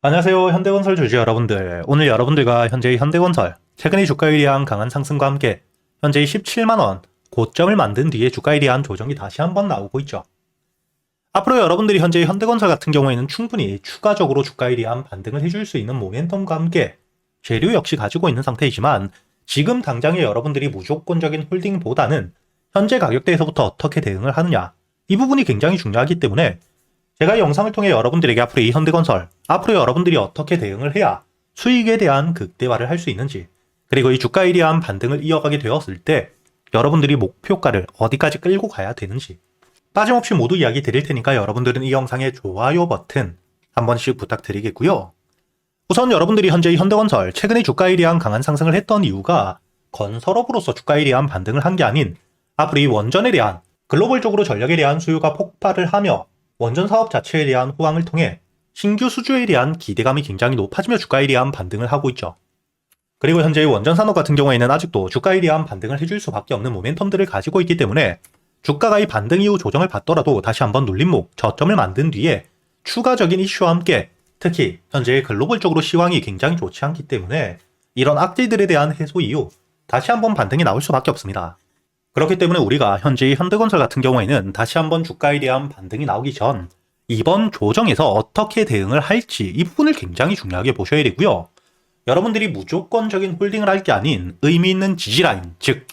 안녕하세요. 현대건설 주주 여러분들. 오늘 여러분들과 현재의 현대건설, 최근의 주가에 대한 강한 상승과 함께 현재의 17만원 고점을 만든 뒤에 주가에 대한 조정이 다시 한번 나오고 있죠. 앞으로 여러분들이 현재의 현대건설 같은 경우에는 충분히 추가적으로 주가에 대한 반등을 해줄 수 있는 모멘텀과 함께 재료 역시 가지고 있는 상태이지만 지금 당장에 여러분들이 무조건적인 홀딩보다는 현재 가격대에서부터 어떻게 대응을 하느냐, 이 부분이 굉장히 중요하기 때문에 제가 이 영상을 통해 여러분들에게 앞으로 이 현대건설, 앞으로 여러분들이 어떻게 대응을 해야 수익에 대한 극대화를 할 수 있는지, 그리고 이 주가에 대한 반등을 이어가게 되었을 때 여러분들이 목표가를 어디까지 끌고 가야 되는지 빠짐없이 모두 이야기 드릴 테니까 여러분들은 이 영상의 좋아요 버튼 한 번씩 부탁드리겠고요. 우선 여러분들이 현재 이 현대건설 최근에 주가에 대한 강한 상승을 했던 이유가 건설업으로서 주가에 대한 반등을 한 게 아닌 앞으로 이 원전에 대한 글로벌적으로 전력에 대한 수요가 폭발을 하며 원전 사업 자체에 대한 호황을 통해 신규 수주에 대한 기대감이 굉장히 높아지며 주가에 대한 반등을 하고 있죠. 그리고 현재의 원전 산업 같은 경우에는 아직도 주가에 대한 반등을 해줄 수밖에 없는 모멘텀들을 가지고 있기 때문에 주가가 이 반등 이후 조정을 받더라도 다시 한번 눌림목, 저점을 만든 뒤에 추가적인 이슈와 함께 특히 현재의 글로벌적으로 시황이 굉장히 좋지 않기 때문에 이런 악재들에 대한 해소 이후 다시 한번 반등이 나올 수밖에 없습니다. 그렇기 때문에 우리가 현재의 현대건설 같은 경우에는 다시 한번 주가에 대한 반등이 나오기 전 이번 조정에서 어떻게 대응을 할지 이 부분을 굉장히 중요하게 보셔야 되고요. 여러분들이 무조건적인 홀딩을 할 게 아닌 의미 있는 지지라인, 즉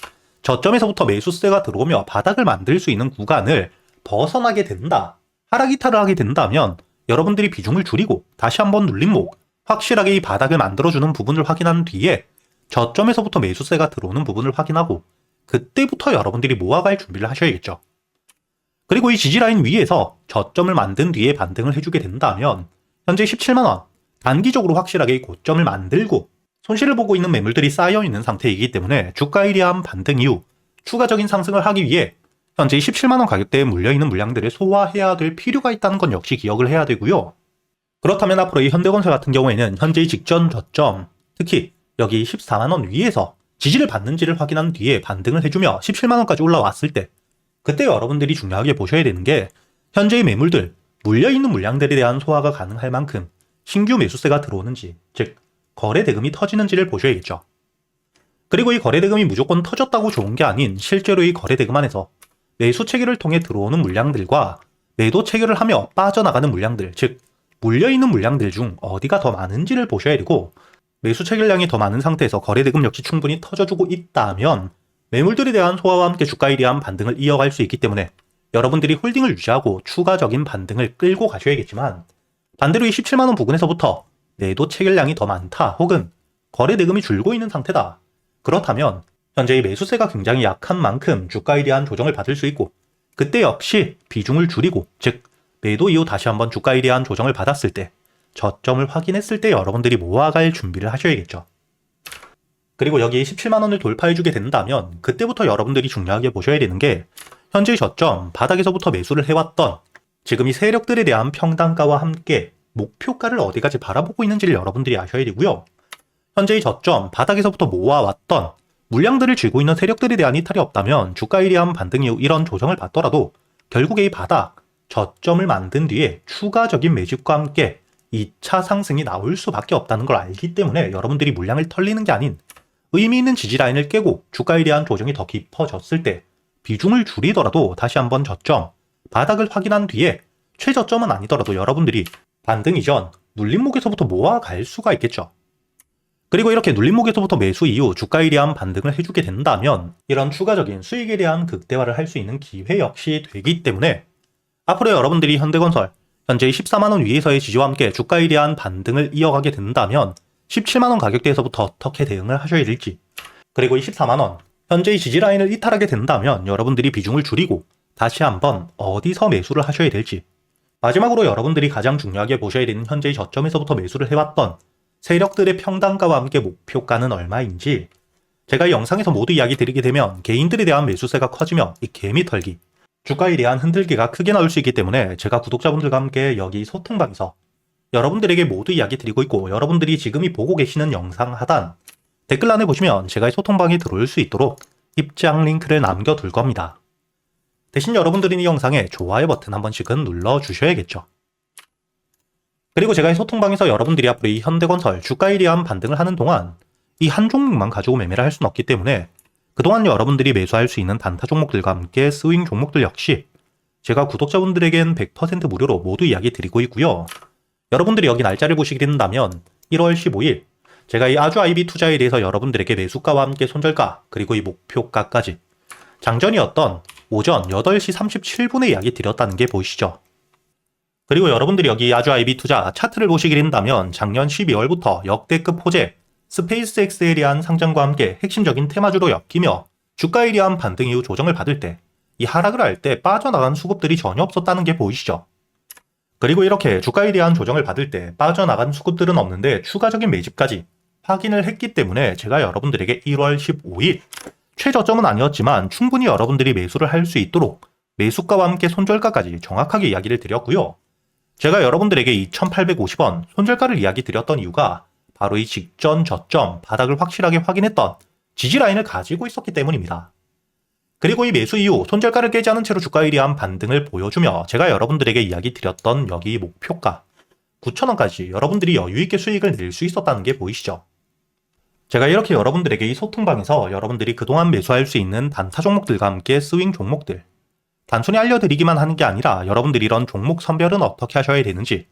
저점에서부터 매수세가 들어오며 바닥을 만들 수 있는 구간을 벗어나게 된다. 하락 이탈을 하게 된다면 여러분들이 비중을 줄이고 다시 한번 눌림목, 확실하게 이 바닥을 만들어주는 부분을 확인한 뒤에 저점에서부터 매수세가 들어오는 부분을 확인하고 그때부터 여러분들이 모아갈 준비를 하셔야겠죠. 그리고 이 지지라인 위에서 저점을 만든 뒤에 반등을 해주게 된다면 현재 17만원, 단기적으로 확실하게 고점을 만들고 손실을 보고 있는 매물들이 쌓여있는 상태이기 때문에 주가에 대한 반등 이후 추가적인 상승을 하기 위해 현재 17만원 가격대에 물려있는 물량들을 소화해야 될 필요가 있다는 건 역시 기억을 해야 되고요. 그렇다면 앞으로 이 현대건설 같은 경우에는 현재의 직전 저점, 특히 여기 14만원 위에서 지지를 받는지를 확인한 뒤에 반등을 해주며 17만원까지 올라왔을 때 그때 여러분들이 중요하게 보셔야 되는 게 현재의 매물들, 물려있는 물량들에 대한 소화가 가능할 만큼 신규 매수세가 들어오는지, 즉 거래 대금이 터지는지를 보셔야겠죠. 그리고 이 거래 대금이 무조건 터졌다고 좋은 게 아닌 실제로 이 거래 대금 안에서 매수 체결을 통해 들어오는 물량들과 매도 체결을 하며 빠져나가는 물량들, 즉 물려있는 물량들 중 어디가 더 많은지를 보셔야 되고 매수 체결량이 더 많은 상태에서 거래 대금 역시 충분히 터져주고 있다면 매물들에 대한 소화와 함께 주가에 대한 반등을 이어갈 수 있기 때문에 여러분들이 홀딩을 유지하고 추가적인 반등을 끌고 가셔야겠지만 반대로 이 17만원 부근에서부터 매도 체결량이 더 많다 혹은 거래 대금이 줄고 있는 상태다. 그렇다면 현재의 매수세가 굉장히 약한 만큼 주가에 대한 조정을 받을 수 있고 그때 역시 비중을 줄이고 즉 매도 이후 다시 한번 주가에 대한 조정을 받았을 때 저점을 확인했을 때 여러분들이 모아갈 준비를 하셔야겠죠. 그리고 여기 17만원을 돌파해주게 된다면 그때부터 여러분들이 중요하게 보셔야 되는 게 현재의 저점 바닥에서부터 매수를 해왔던 지금 이 세력들에 대한 평단가와 함께 목표가를 어디까지 바라보고 있는지를 여러분들이 아셔야 되고요. 현재의 저점 바닥에서부터 모아왔던 물량들을 쥐고 있는 세력들에 대한 이탈이 없다면 주가에 대한 반등 이후 이런 조정을 받더라도 결국에 이 바닥 저점을 만든 뒤에 추가적인 매집과 함께 2차 상승이 나올 수밖에 없다는 걸 알기 때문에 여러분들이 물량을 털리는 게 아닌 의미 있는 지지라인을 깨고 주가에 대한 조정이 더 깊어졌을 때 비중을 줄이더라도 다시 한번 저점, 바닥을 확인한 뒤에 최저점은 아니더라도 여러분들이 반등 이전 눌림목에서부터 모아갈 수가 있겠죠. 그리고 이렇게 눌림목에서부터 매수 이후 주가에 대한 반등을 해주게 된다면 이런 추가적인 수익에 대한 극대화를 할 수 있는 기회 역시 되기 때문에 앞으로 여러분들이 현대건설 현재의 14만원 위에서의 지지와 함께 주가에 대한 반등을 이어가게 된다면 17만원 가격대에서부터 어떻게 대응을 하셔야 될지, 그리고 이 14만원 현재의 지지라인을 이탈하게 된다면 여러분들이 비중을 줄이고 다시 한번 어디서 매수를 하셔야 될지, 마지막으로 여러분들이 가장 중요하게 보셔야 되는 현재의 저점에서부터 매수를 해왔던 세력들의 평단가와 함께 목표가는 얼마인지, 제가 이 영상에서 모두 이야기 드리게 되면 개인들에 대한 매수세가 커지며 이 개미 털기, 주가에 대한 흔들기가 크게 나올 수 있기 때문에 제가 구독자분들과 함께 여기 소통방에서 여러분들에게 모두 이야기 드리고 있고 여러분들이 지금이 보고 계시는 영상 하단 댓글란에 보시면 제가 이 소통방에 들어올 수 있도록 입장 링크를 남겨둘 겁니다. 대신 여러분들이 이 영상에 좋아요 버튼 한 번씩은 눌러주셔야겠죠. 그리고 제가 이 소통방에서 여러분들이 앞으로 이 현대건설 주가에 대한 반등을 하는 동안 이 한 종목만 가지고 매매를 할 수는 없기 때문에 그동안 여러분들이 매수할 수 있는 단타 종목들과 함께 스윙 종목들 역시 제가 구독자분들에겐 100% 무료로 모두 이야기 드리고 있고요. 여러분들이 여기 날짜를 보시게 된다면 1월 15일 제가 이 아주 IB 투자에 대해서 여러분들에게 매수가와 함께 손절가 그리고 이 목표가까지 장전이었던 오전 8시 37분에 이야기 드렸다는 게 보이시죠? 그리고 여러분들이 여기 아주 IB 투자 차트를 보시게 된다면 작년 12월부터 역대급 호재 스페이스X에 대한 상장과 함께 핵심적인 테마주로 엮이며 주가에 대한 반등 이후 조정을 받을 때 이 하락을 할 때 빠져나간 수급들이 전혀 없었다는 게 보이시죠? 그리고 이렇게 주가에 대한 조정을 받을 때 빠져나간 수급들은 없는데 추가적인 매집까지 확인을 했기 때문에 제가 여러분들에게 1월 15일 최저점은 아니었지만 충분히 여러분들이 매수를 할 수 있도록 매수가와 함께 손절가까지 정확하게 이야기를 드렸고요. 제가 여러분들에게 2,850원 손절가를 이야기 드렸던 이유가 바로 이 직전 저점 바닥을 확실하게 확인했던 지지라인을 가지고 있었기 때문입니다. 그리고 이 매수 이후 손절가를 깨지 않은 채로 주가에 대한 반등을 보여주며 제가 여러분들에게 이야기 드렸던 여기 목표가 9,000원까지 여러분들이 여유있게 수익을 낼 수 있었다는 게 보이시죠? 제가 이렇게 여러분들에게 이 소통방에서 여러분들이 그동안 매수할 수 있는 단타 종목들과 함께 스윙 종목들 단순히 알려드리기만 하는 게 아니라 여러분들이 이런 종목 선별은 어떻게 하셔야 되는지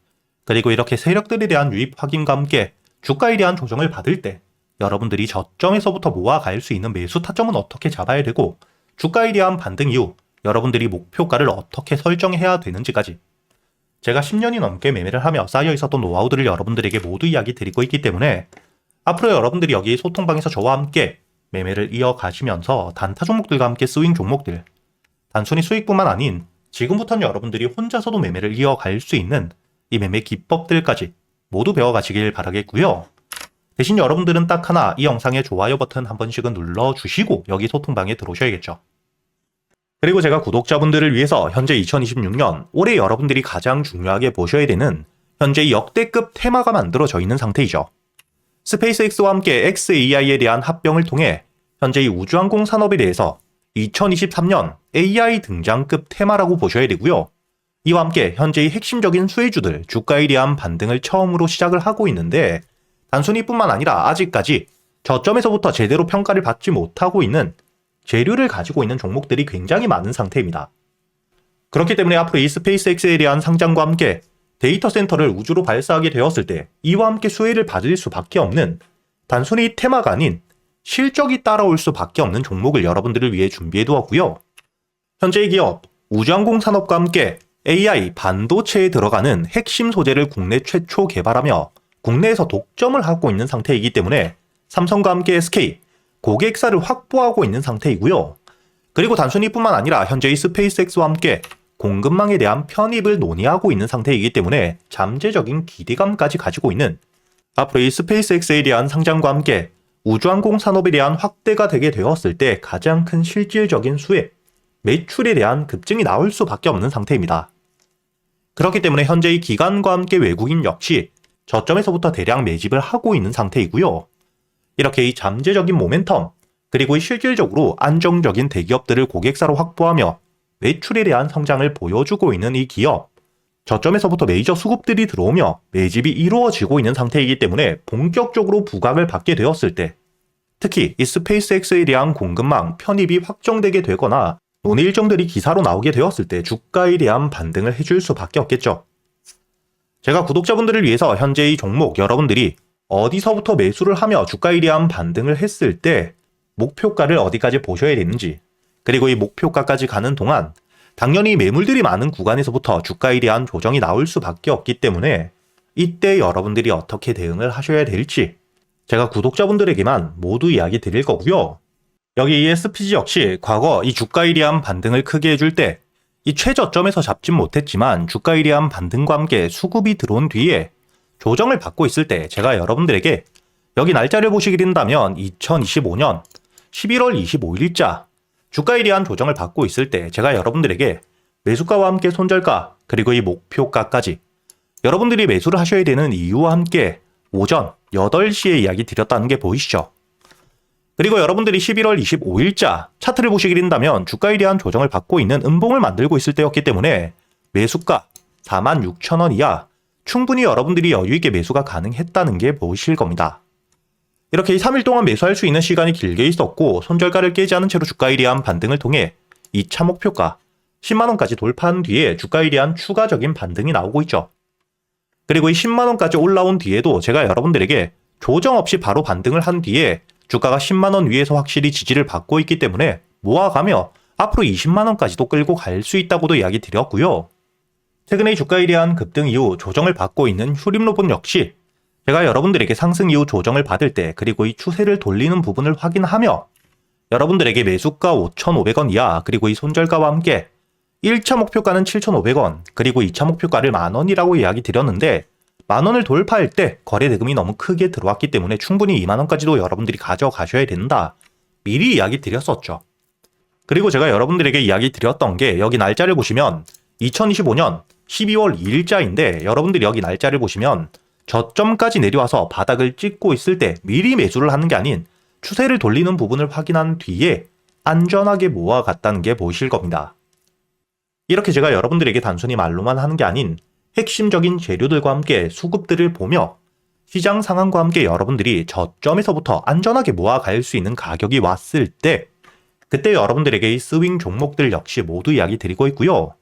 그리고 이렇게 세력들에 대한 유입 확인과 함께 주가에 대한 조정을 받을 때 여러분들이 저점에서부터 모아갈 수 있는 매수 타점은 어떻게 잡아야 되고 주가에 대한 반등 이후 여러분들이 목표가를 어떻게 설정해야 되는지까지 제가 10년이 넘게 매매를 하며 쌓여 있었던 노하우들을 여러분들에게 모두 이야기 드리고 있기 때문에 앞으로 여러분들이 여기 소통방에서 저와 함께 매매를 이어가시면서 단타 종목들과 함께 스윙 종목들 단순히 수익뿐만 아닌 지금부터는 여러분들이 혼자서도 매매를 이어갈 수 있는 이 매매 기법들까지 모두 배워가시길 바라겠고요. 대신 여러분들은 딱 하나 이 영상의 좋아요 버튼 한 번씩은 눌러주시고 여기 소통방에 들어오셔야겠죠. 그리고 제가 구독자분들을 위해서 현재 2026년 올해 여러분들이 가장 중요하게 보셔야 되는 현재 역대급 테마가 만들어져 있는 상태이죠. 스페이스X와 함께 xAI에 대한 합병을 통해 현재 이 우주항공 산업에 대해서 2023년 AI 등장급 테마라고 보셔야 되고요. 이와 함께 현재의 핵심적인 수혜주들 주가에 대한 반등을 처음으로 시작을 하고 있는데 단순히 뿐만 아니라 아직까지 저점에서부터 제대로 평가를 받지 못하고 있는 재료를 가지고 있는 종목들이 굉장히 많은 상태입니다. 그렇기 때문에 앞으로 이 스페이스X에 대한 상장과 함께 데이터 센터를 우주로 발사하게 되었을 때 이와 함께 수혜를 받을 수밖에 없는 단순히 테마가 아닌 실적이 따라올 수밖에 없는 종목을 여러분들을 위해 준비해 두었고요. 현재의 기업 우주항공 산업과 함께 AI 반도체에 들어가는 핵심 소재를 국내 최초 개발하며 국내에서 독점을 하고 있는 상태이기 때문에 삼성과 함께 SK 고객사를 확보하고 있는 상태이고요. 그리고 단순히 뿐만 아니라 현재의 스페이스X와 함께 공급망에 대한 편입을 논의하고 있는 상태이기 때문에 잠재적인 기대감까지 가지고 있는 앞으로 이 스페이스X에 대한 상장과 함께 우주항공 산업에 대한 확대가 되게 되었을 때 가장 큰 실질적인 수혜, 매출에 대한 급증이 나올 수밖에 없는 상태입니다. 그렇기 때문에 현재의 기관과 함께 외국인 역시 저점에서부터 대량 매집을 하고 있는 상태이고요. 이렇게 이 잠재적인 모멘텀, 그리고 이 실질적으로 안정적인 대기업들을 고객사로 확보하며 매출에 대한 성장을 보여주고 있는 이 기업, 저점에서부터 메이저 수급들이 들어오며 매집이 이루어지고 있는 상태이기 때문에 본격적으로 부각을 받게 되었을 때 특히 이 스페이스X에 대한 공급망 편입이 확정되게 되거나 논의 일정들이 기사로 나오게 되었을 때 주가에 대한 반등을 해줄 수밖에 없겠죠. 제가 구독자분들을 위해서 현재 이 종목 여러분들이 어디서부터 매수를 하며 주가에 대한 반등을 했을 때 목표가를 어디까지 보셔야 되는지 그리고 이 목표가까지 가는 동안 당연히 매물들이 많은 구간에서부터 주가에 대한 조정이 나올 수밖에 없기 때문에 이때 여러분들이 어떻게 대응을 하셔야 될지 제가 구독자분들에게만 모두 이야기 드릴 거고요. 여기 ESPG 역시 과거 이 주가에 대한 반등을 크게 해줄 때 이 최저점에서 잡진 못했지만 주가에 대한 반등과 함께 수급이 들어온 뒤에 조정을 받고 있을 때 제가 여러분들에게 여기 날짜를 보시게 된다면 2025년 11월 25일자 주가에 대한 조정을 받고 있을 때 제가 여러분들에게 매수가와 함께 손절가 그리고 이 목표가까지 여러분들이 매수를 하셔야 되는 이유와 함께 오전 8시에 이야기 드렸다는 게 보이시죠? 그리고 여러분들이 11월 25일자 차트를 보시게 된다면 주가에 대한 조정을 받고 있는 음봉을 만들고 있을 때였기 때문에 매수가 46,000원 이하 충분히 여러분들이 여유있게 매수가 가능했다는 게 보이실 겁니다. 이렇게 3일 동안 매수할 수 있는 시간이 길게 있었고 손절가를 깨지 않은 채로 주가에 대한 반등을 통해 2차 목표가 10만원까지 돌파한 뒤에 주가에 대한 추가적인 반등이 나오고 있죠. 그리고 이 10만원까지 올라온 뒤에도 제가 여러분들에게 조정 없이 바로 반등을 한 뒤에 주가가 10만원 위에서 확실히 지지를 받고 있기 때문에 모아가며 앞으로 20만원까지도 끌고 갈 수 있다고도 이야기 드렸고요. 최근에 주가에 대한 급등 이후 조정을 받고 있는 휴림로봇 역시 제가 여러분들에게 상승 이후 조정을 받을 때 그리고 이 추세를 돌리는 부분을 확인하며 여러분들에게 매수가 5,500원 이하 그리고 이 손절가와 함께 1차 목표가는 7,500원 그리고 2차 목표가를 만원이라고 이야기 드렸는데 만원을 돌파할 때 거래 대금이 너무 크게 들어왔기 때문에 충분히 2만원까지도 여러분들이 가져가셔야 된다. 미리 이야기 드렸었죠. 그리고 제가 여러분들에게 이야기 드렸던 게 여기 날짜를 보시면 2025년 12월 2일자인데 여러분들이 여기 날짜를 보시면 저점까지 내려와서 바닥을 찍고 있을 때 미리 매수를 하는 게 아닌 추세를 돌리는 부분을 확인한 뒤에 안전하게 모아갔다는 게 보이실 겁니다. 이렇게 제가 여러분들에게 단순히 말로만 하는 게 아닌 핵심적인 재료들과 함께 수급들을 보며 시장 상황과 함께 여러분들이 저점에서부터 안전하게 모아갈 수 있는 가격이 왔을 때 그때 여러분들에게 이 스윙 종목들 역시 모두 이야기 드리고 있고요.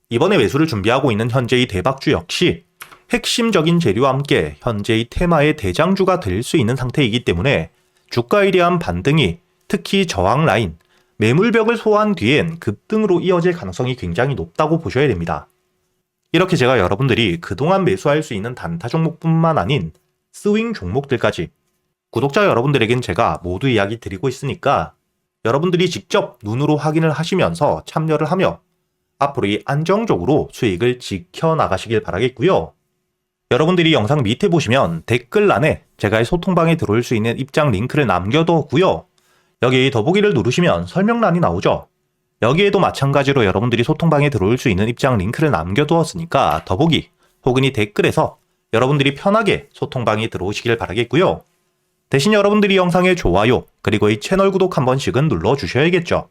이번에 매수를 준비하고 있는 현재의 대박주 역시 핵심적인 재료와 함께 현재의 테마의 대장주가 될 수 있는 상태이기 때문에 주가에 대한 반등이 특히 저항 라인, 매물벽을 소화한 뒤엔 급등으로 이어질 가능성이 굉장히 높다고 보셔야 됩니다. 이렇게 제가 여러분들이 그동안 매수할 수 있는 단타 종목뿐만 아닌 스윙 종목들까지 구독자 여러분들에겐 제가 모두 이야기 드리고 있으니까 여러분들이 직접 눈으로 확인을 하시면서 참여를 하며 앞으로 이 안정적으로 수익을 지켜나가시길 바라겠고요. 여러분들이 영상 밑에 보시면 댓글란에 제가 소통방에 들어올 수 있는 입장 링크를 남겨뒀고요. 여기 더보기를 누르시면 설명란이 나오죠. 여기에도 마찬가지로 여러분들이 소통방에 들어올 수 있는 입장 링크를 남겨두었으니까 더보기 혹은 이 댓글에서 여러분들이 편하게 소통방에 들어오시길 바라겠고요. 대신 여러분들이 영상의 좋아요 그리고 이 채널 구독 한 번씩은 눌러주셔야겠죠.